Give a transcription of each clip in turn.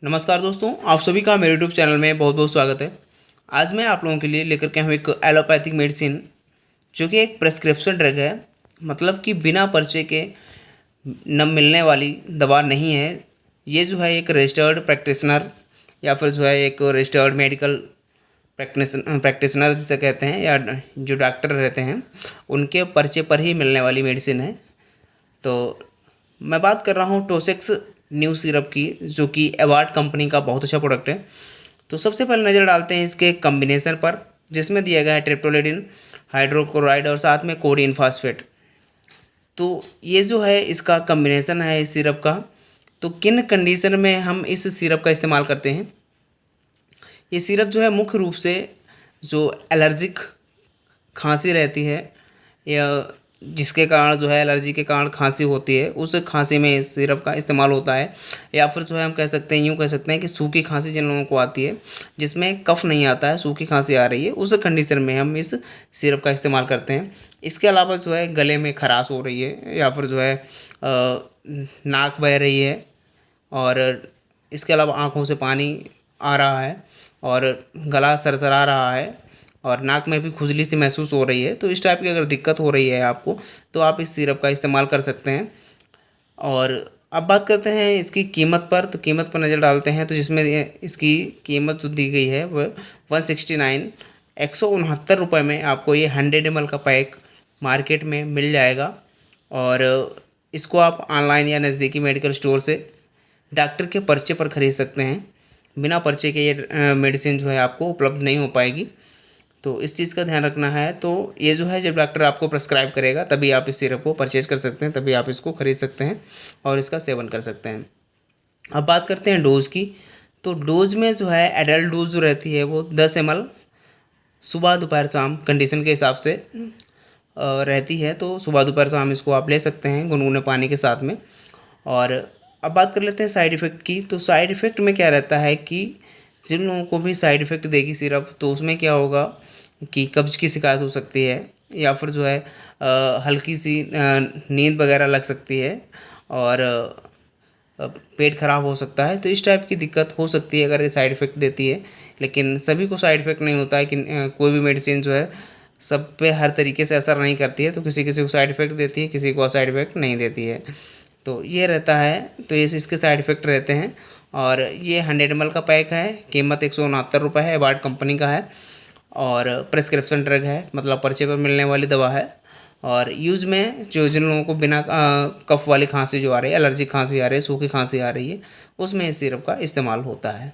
नमस्कार दोस्तों, आप सभी का मेरे यूट्यूब चैनल में बहुत बहुत स्वागत है। आज मैं आप लोगों के लिए लेकर के हूँ एक एलोपैथिक मेडिसिन जो कि एक प्रेस्क्रिप्शन ड्रग है, मतलब कि बिना पर्चे के न मिलने वाली दवा नहीं है। ये जो है एक रजिस्टर्ड प्रैक्टिशनर या फिर जो है एक रजिस्टर्ड मेडिकल प्रैक्टिशनर जिसे कहते हैं, या जो डॉक्टर रहते हैं उनके पर्चे पर ही मिलने वाली मेडिसिन है। तो मैं बात कर रहा हूँ टोसेक्स न्यू सिरप की, जो कि एवार्ड कंपनी का बहुत अच्छा प्रोडक्ट है। तो सबसे पहले नज़र डालते हैं इसके कम्बिनेशन पर, जिसमें दिया गया है ट्रिप्टोलिडिन, हाइड्रोक्लोराइड और साथ में कोडिन फास्फेट। तो ये जो है इसका कम्बिनेशन है इस सिरप का। तो किन कंडीशन में हम इस सिरप का इस्तेमाल करते हैं? ये सिरप जो है मुख्य रूप से जो एलर्जिक खांसी रहती है, या जिसके कारण जो है एलर्जी के कारण खांसी होती है, उस खांसी में इस सिरप का इस्तेमाल होता है। या फिर जो है हम कह सकते हैं, यूँ कह सकते हैं कि सूखी खांसी जिन लोगों को आती है, जिसमें कफ नहीं आता है, सूखी खांसी आ रही है, उस कंडीशन में हम इस सिरप का इस्तेमाल करते हैं। इसके अलावा जो है गले में खराश हो रही है, या फिर जो है नाक बह रही है, और इसके अलावा आँखों से पानी आ रहा है, और गला सरसरा रहा है, और नाक में भी खुजली सी महसूस हो रही है, तो इस टाइप की अगर दिक्कत हो रही है आपको, तो आप इस सिरप का इस्तेमाल कर सकते हैं। और अब बात करते हैं इसकी कीमत पर। तो कीमत पर नज़र डालते हैं, तो जिसमें इसकी कीमत जो दी गई है वह 169 169 में आपको ये 100 ml का पैक मार्केट में मिल जाएगा। और इसको आप ऑनलाइन या नज़दीकी मेडिकल स्टोर से डॉक्टर के पर्चे पर ख़रीद सकते हैं। बिना पर्चे के ये मेडिसिन जो है आपको उपलब्ध नहीं हो पाएगी, तो इस चीज़ का ध्यान रखना है। तो ये जो है जब डॉक्टर आपको प्रेस्क्राइब करेगा तभी आप इस सिरप को परचेज कर सकते हैं, तभी आप इसको खरीद सकते हैं और इसका सेवन कर सकते हैं। अब बात करते हैं डोज़ की। तो डोज़ में जो है एडल्ट डोज जो रहती है वो 10 ml सुबह दोपहर शाम कंडीशन के हिसाब से रहती है। तो सुबह दोपहर शाम इसको आप ले सकते हैं गुनगुने पानी के साथ में। और अब बात कर लेते हैं साइड इफ़ेक्ट की। तो साइड इफ़ेक्ट में क्या रहता है कि जिन लोगों को भी साइड इफ़ेक्ट देगी सिरप, तो उसमें क्या होगा कि कब्ज़ की शिकायत हो सकती है, या फिर जो है हल्की सी नींद वगैरह लग सकती है, और पेट खराब हो सकता है। तो इस टाइप की दिक्कत हो सकती है अगर ये साइड इफ़ेक्ट देती है। लेकिन सभी को साइड इफ़ेक्ट नहीं होता है कि कोई भी मेडिसिन जो है सब पे हर तरीके से असर नहीं करती है। तो किसी किसी को साइड इफ़ेक्ट देती है, किसी को साइड इफ़ेक्ट नहीं देती है। तो ये रहता है, तो ये इसके साइड इफ़ेक्ट रहते हैं। और ये 100 ml का पैक है, कीमत 169 है, एवार्ड कंपनी का है, और प्रेस्क्रिप्शन ड्रग है, मतलब पर्चे पर मिलने वाली दवा है। और यूज़ में जो जिन लोगों को बिना कफ वाली खांसी जो आ रही है, एलर्जिक खांसी आ रही है, सूखी खांसी आ रही है, उसमें इस सिरप का इस्तेमाल होता है।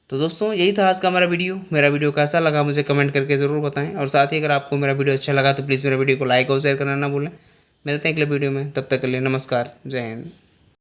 तो दोस्तों यही था आज का हमारा वीडियो। मेरा वीडियो कैसा लगा मुझे कमेंट करके ज़रूर बताएं, और साथ ही अगर आपको मेरा वीडियो अच्छा लगा तो प्लीज़ मेरे वीडियो को लाइक और शेयर करना ना भूलें। मिलते हैं अगले वीडियो में, तब तक के लिए नमस्कार, जय हिंद।